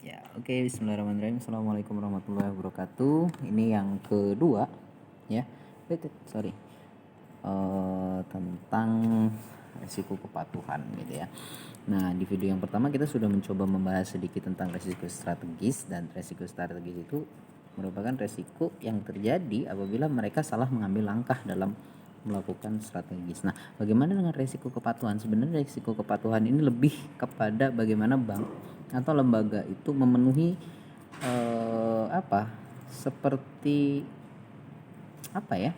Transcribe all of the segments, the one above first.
Ya, oke. Bismillahirrahmanirrahim. Assalamualaikum warahmatullahi wabarakatuh. Ini yang kedua, ya. Sorry. Tentang resiko kepatuhan, gitu ya. Nah, di video yang pertama kita sudah mencoba membahas sedikit tentang resiko strategis, dan resiko strategis itu merupakan resiko yang terjadi apabila mereka salah mengambil langkah dalam melakukan strategis. Nah, bagaimana dengan resiko kepatuhan? Sebenarnya resiko kepatuhan ini lebih kepada bagaimana bank atau lembaga itu memenuhi seperti kayak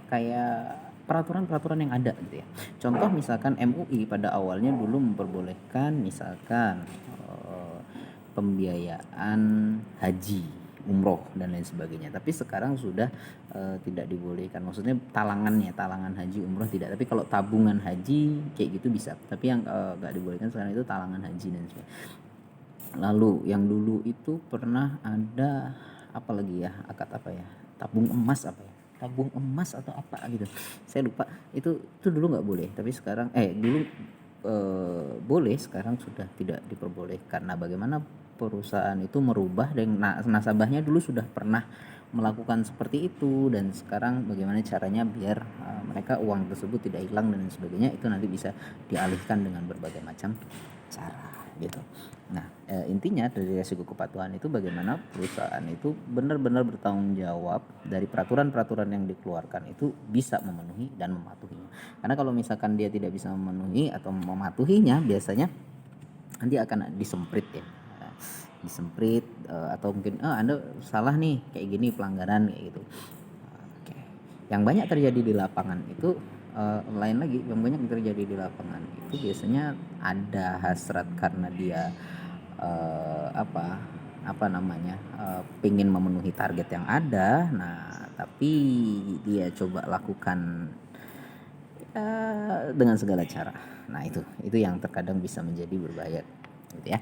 peraturan-peraturan yang ada, gitu ya. Contoh misalkan MUI pada awalnya dulu memperbolehkan misalkan pembiayaan haji, umroh dan lain sebagainya. Tapi sekarang sudah tidak dibolehkan. Maksudnya talangan haji, umroh tidak. Tapi kalau tabungan haji kayak gitu bisa. Tapi yang nggak dibolehkan sekarang itu talangan haji dan sebagainya. Lalu yang dulu itu pernah ada apa lagi ya? Tabung emas tabung emas atau apa gitu. Saya lupa. Itu dulu nggak boleh. Tapi sekarang dulu boleh, sekarang sudah tidak diperbolehkan. Nah, bagaimana perusahaan itu merubah, dan nasabahnya dulu sudah pernah melakukan seperti itu, dan sekarang bagaimana caranya biar mereka uang tersebut tidak hilang dan sebagainya, itu nanti bisa dialihkan dengan berbagai macam cara, gitu. Nah, intinya dari resiko kepatuhan itu bagaimana perusahaan itu benar-benar bertanggung jawab dari peraturan-peraturan yang dikeluarkan itu bisa memenuhi dan mematuhinya. Karena kalau misalkan dia tidak bisa memenuhi atau mematuhinya, biasanya nanti akan disemprit, ya. Disemprit atau mungkin Anda salah nih, kayak gini pelanggaran kayak gitu. Oke. Yang banyak terjadi di lapangan itu lain lagi. Yang banyak terjadi di lapangan itu biasanya ada hasrat karena dia pingin memenuhi target yang ada. Nah, tapi dia coba lakukan dengan segala cara. Nah, itu yang terkadang bisa menjadi berbahaya, gitu ya.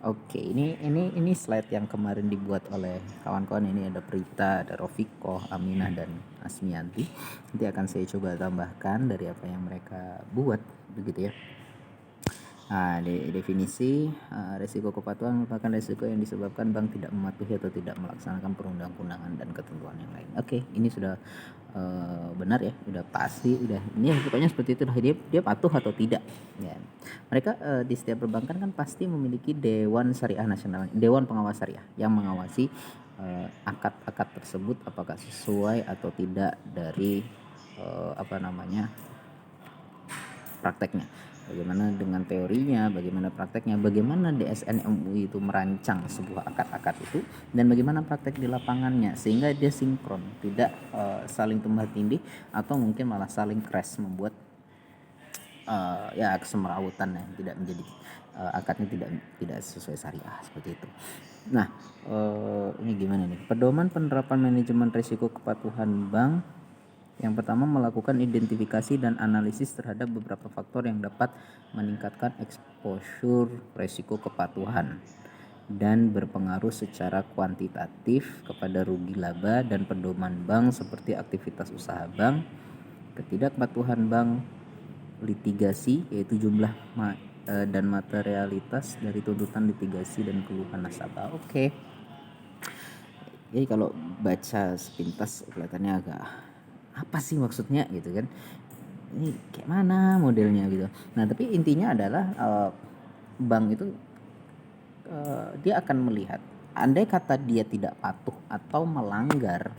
Oke, ini slide yang kemarin dibuat oleh kawan-kawan. Ini ada Prita, ada Rofiko, Aminah dan Asmianti. Nanti akan saya coba tambahkan dari apa yang mereka buat, begitu ya. Nah, definisi resiko kepatuhan merupakan resiko yang disebabkan bank tidak mematuhi atau tidak melaksanakan perundang-undangan dan ketentuan yang lain. Oke, ini sudah benar ya, sudah pasti, udah ini pokoknya seperti itu. Dia patuh atau tidak, ya. Mereka di setiap perbankan kan pasti memiliki Dewan Syariah Nasional, Dewan Pengawas Syariah yang mengawasi akad-akad tersebut apakah sesuai atau tidak dari prakteknya. Bagaimana dengan teorinya, bagaimana prakteknya, bagaimana DSN MUI itu merancang sebuah akad-akad itu, dan bagaimana praktek di lapangannya, sehingga dia sinkron, tidak saling tumbang tindih atau mungkin malah saling crash, membuat kesemerawutan yang tidak menjadi akadnya tidak sesuai syariah, seperti itu. Nah, ini gimana nih? Pedoman penerapan manajemen risiko kepatuhan bank. Yang pertama, melakukan identifikasi dan analisis terhadap beberapa faktor yang dapat meningkatkan exposure risiko kepatuhan dan berpengaruh secara kuantitatif kepada rugi laba dan pedoman bank, seperti aktivitas usaha bank, ketidakpatuhan bank, litigasi yaitu jumlah dan materialitas dari tuntutan litigasi dan keluhan nasabah. Oke. Jadi kalau baca sepintas kelihatannya agak apa sih maksudnya, gitu kan, ini kayak mana modelnya gitu. Nah, tapi intinya adalah bank itu dia akan melihat, andai kata dia tidak patuh atau melanggar,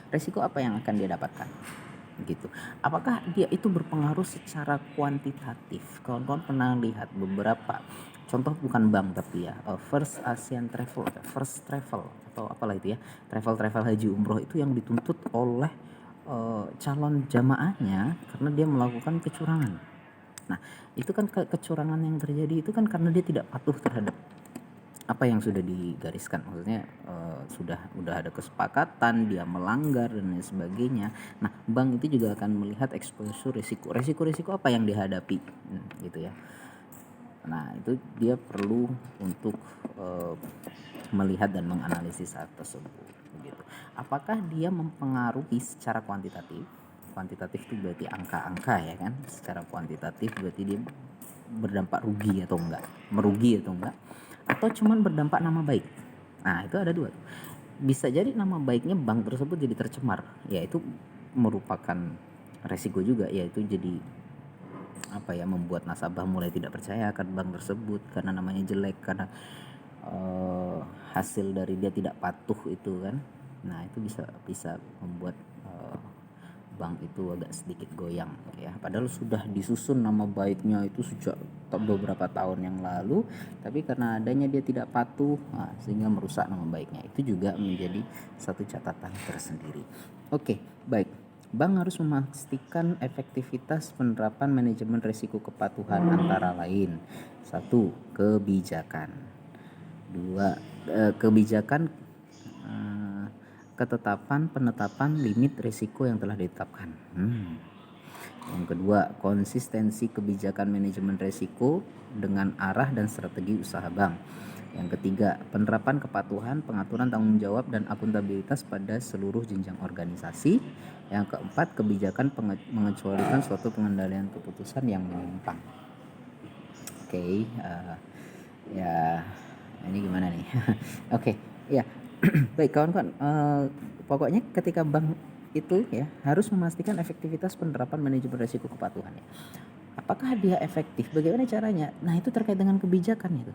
resiko apa yang akan dia dapatkan, gitu. Apakah dia itu berpengaruh secara kuantitatif? Kawan-kawan pernah lihat beberapa contoh, bukan bank tapi ya, First Asian Travel, First Travel atau apalah itu ya, travel haji umroh itu yang dituntut oleh calon jamaahnya karena dia melakukan kecurangan. Nah, itu kan kecurangan yang terjadi itu kan karena dia tidak patuh terhadap apa yang sudah digariskan. Maksudnya sudah ada kesepakatan, dia melanggar dan lain sebagainya. Nah, bank itu juga akan melihat exposure risiko apa yang dihadapi, gitu ya. Nah, itu dia perlu untuk melihat dan menganalisis hal tersebut, gitu. Apakah dia mempengaruhi secara kuantitatif? Kuantitatif itu berarti angka-angka, ya kan. Secara kuantitatif berarti dia berdampak rugi atau enggak, merugi atau enggak, atau cuman berdampak nama baik. Nah itu ada dua. Bisa jadi nama baiknya bank tersebut jadi tercemar, ya itu merupakan resiko juga, yaitu jadi membuat nasabah mulai tidak percaya akan bank tersebut karena namanya jelek, karena hasil dari dia tidak patuh itu kan. Nah itu bisa bisa membuat bank itu agak sedikit goyang ya, padahal sudah disusun nama baiknya itu sejak beberapa tahun yang lalu, tapi karena adanya dia tidak patuh, sehingga merusak nama baiknya. Itu juga menjadi satu catatan tersendiri. Oke, baik. Bank harus memastikan efektivitas penerapan manajemen risiko kepatuhan antara lain: satu, kebijakan; dua, kebijakan penetapan limit risiko yang telah ditetapkan. Yang kedua, konsistensi kebijakan manajemen risiko dengan arah dan strategi usaha bank. Yang ketiga, penerapan kepatuhan, pengaturan tanggung jawab dan akuntabilitas pada seluruh jenjang organisasi. Yang keempat, kebijakan mengecualikan suatu pengendalian keputusan yang menyimpang. Oke, ya ini gimana nih? Oke, ya. Baik kawan-kawan, pokoknya ketika bank itu ya harus memastikan efektivitas penerapan manajemen risiko kepatuhan ya. Apakah dia efektif? Bagaimana caranya? Nah itu terkait dengan kebijakan itu.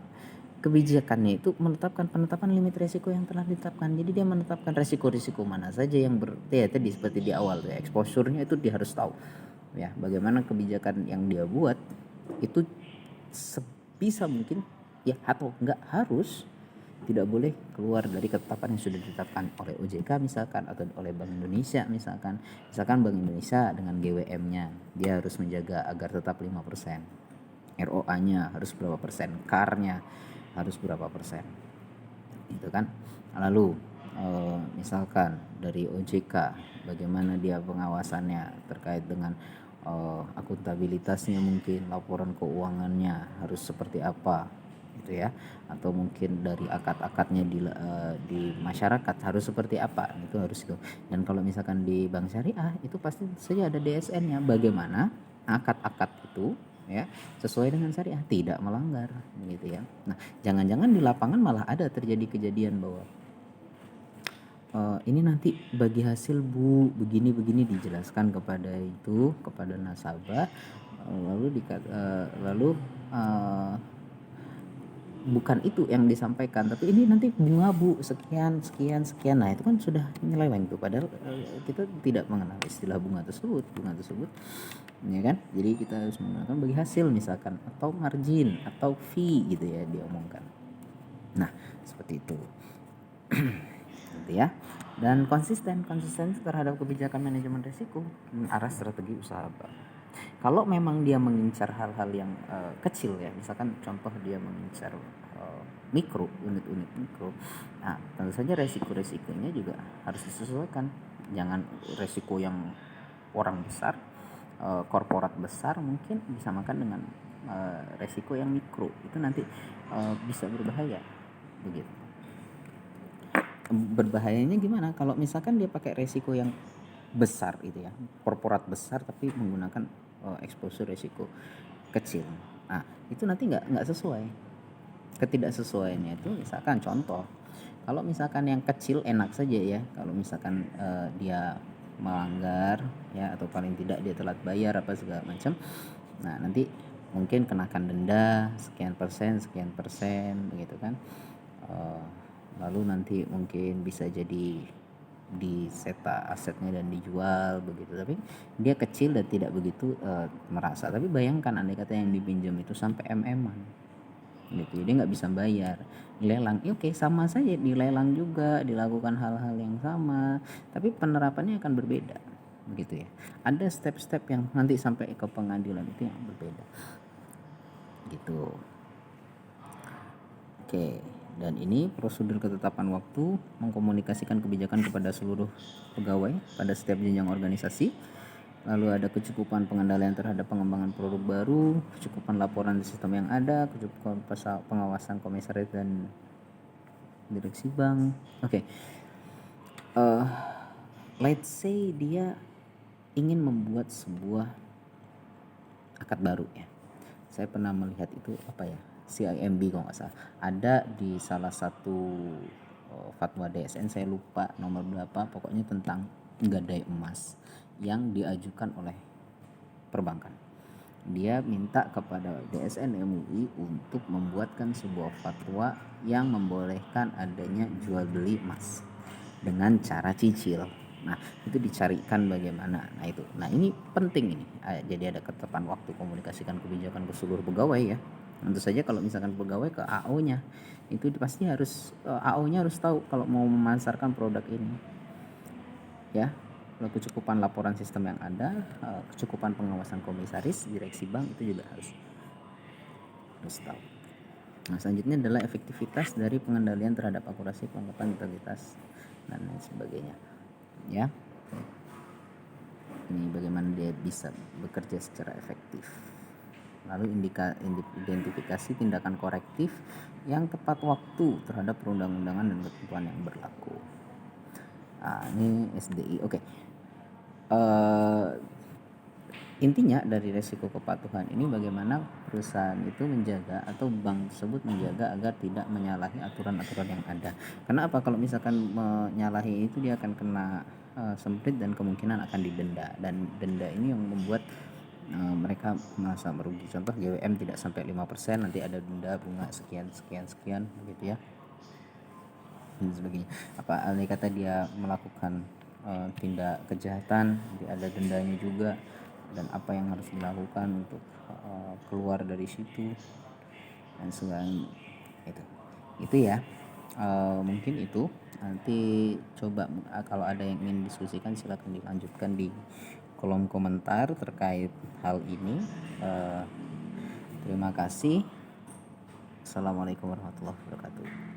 Kebijakannya itu penetapan limit risiko yang telah ditetapkan. Jadi dia menetapkan risiko-risiko mana saja yang tadi seperti di awal ya, exposure-nya itu dia harus tahu. Ya, bagaimana kebijakan yang dia buat itu sebisa mungkin ya, atau enggak harus tidak boleh keluar dari ketetapan yang sudah ditetapkan oleh OJK misalkan, atau oleh Bank Indonesia misalkan Bank Indonesia dengan GWM-nya dia harus menjaga agar tetap 5%, ROA-nya harus berapa persen, CAR-nya harus berapa persen, itu kan. Lalu misalkan dari OJK bagaimana dia pengawasannya terkait dengan akuntabilitasnya, mungkin laporan keuangannya harus seperti apa gitu ya, atau mungkin dari akad-akadnya di masyarakat harus seperti apa, itu harus itu. Dan kalau misalkan di bank syariah itu pasti saja ada DSN-nya, bagaimana akad-akad itu ya sesuai dengan syariah, tidak melanggar gitu ya. Nah jangan-jangan di lapangan malah ada terjadi kejadian bahwa ini nanti bagi hasil Bu begini dijelaskan kepada nasabah, lalu bukan itu yang disampaikan, tapi ini nanti bunga Bu sekian. Nah itu kan sudah menyeleweng tuh, padahal kita tidak mengenal istilah bunga tersebut ya kan. Jadi kita harus menggunakan bagi hasil misalkan, atau margin atau fee gitu ya diomongkan. Nah seperti itu gitu ya. Dan konsisten terhadap kebijakan manajemen risiko arah strategi usaha bank. Kalau memang dia mengincar hal-hal yang kecil ya, misalkan contoh dia mengincar unit-unit mikro, nah tentu saja resiko-resikonya juga harus disesuaikan. Jangan resiko yang orang besar, korporat besar mungkin disamakan dengan resiko yang mikro, itu nanti bisa berbahaya begitu. Berbahayanya gimana? Kalau misalkan dia pakai resiko yang besar itu ya, korporat besar tapi menggunakan exposure resiko kecil, nah itu nanti nggak sesuai. Ketidaksesuaiannya itu misalkan contoh, kalau misalkan yang kecil enak saja ya, kalau misalkan dia melanggar ya, atau paling tidak dia telat bayar apa segala macam, nah nanti mungkin kenakan denda sekian persen begitu kan. Lalu nanti mungkin bisa jadi diseta asetnya dan dijual begitu, tapi dia kecil dan tidak begitu merasa. Tapi bayangkan andai kata yang dipinjam itu sampai MM-an gitu, dia nggak bisa bayar, dilelang. Oke, sama saja dilelang juga, dilakukan hal-hal yang sama, tapi penerapannya akan berbeda begitu ya. Ada step-step yang nanti sampai ke pengadilan itu yang berbeda gitu. Oke, dan ini prosedur ketetapan waktu mengkomunikasikan kebijakan kepada seluruh pegawai pada setiap jenjang organisasi. Lalu ada kecukupan pengendalian terhadap pengembangan produk baru, kecukupan laporan di sistem yang ada, kecukupan pengawasan komisaris dan direksi bank. Oke. Let's say dia ingin membuat sebuah akad baru ya. Saya pernah melihat itu CIMB kalau nggak salah, ada di salah satu fatwa DSN, saya lupa nomor berapa, pokoknya tentang gadai emas yang diajukan oleh perbankan. Dia minta kepada DSN MUI untuk membuatkan sebuah fatwa yang membolehkan adanya jual beli emas dengan cara cicil. Nah, itu dicarikan bagaimana. Nah, ini penting ini. Jadi ada ketetapan waktu, komunikasikan kebijakan ke seluruh pegawai ya. Tentu saja kalau misalkan pegawai ke AO-nya, itu pasti harus AO-nya harus tahu kalau mau memasarkan produk ini. Ya, kecukupan laporan sistem yang ada, kecukupan pengawasan komisaris, direksi bank itu juga harus tahu. Nah, selanjutnya adalah efektivitas dari pengendalian terhadap akurasi, kelengkapan, integritas dan lain sebagainya. Ya, ini bagaimana dia bisa bekerja secara efektif. Lalu identifikasi tindakan korektif yang tepat waktu terhadap perundang-undangan dan ketentuan yang berlaku. Ini SDI. Oke. Intinya dari resiko kepatuhan ini bagaimana perusahaan itu menjaga atau bank tersebut menjaga agar tidak menyalahi aturan-aturan yang ada. Karena apa? Kalau misalkan menyalahi itu dia akan kena semprit dan kemungkinan akan didenda, dan denda ini yang membuat mereka merasa merugi. Contoh GWM tidak sampai 5%, nanti ada denda bunga sekian begitu ya, dan sebagainya. Apa andai kata dia melakukan tindak kejahatan, nanti ada dendanya juga, dan apa yang harus dilakukan untuk keluar dari situ dan sebagainya. Itu ya. Mungkin itu nanti coba kalau ada yang ingin diskusikan silakan dilanjutkan di kolom komentar terkait hal ini. Terima kasih. Assalamualaikum warahmatullahi wabarakatuh.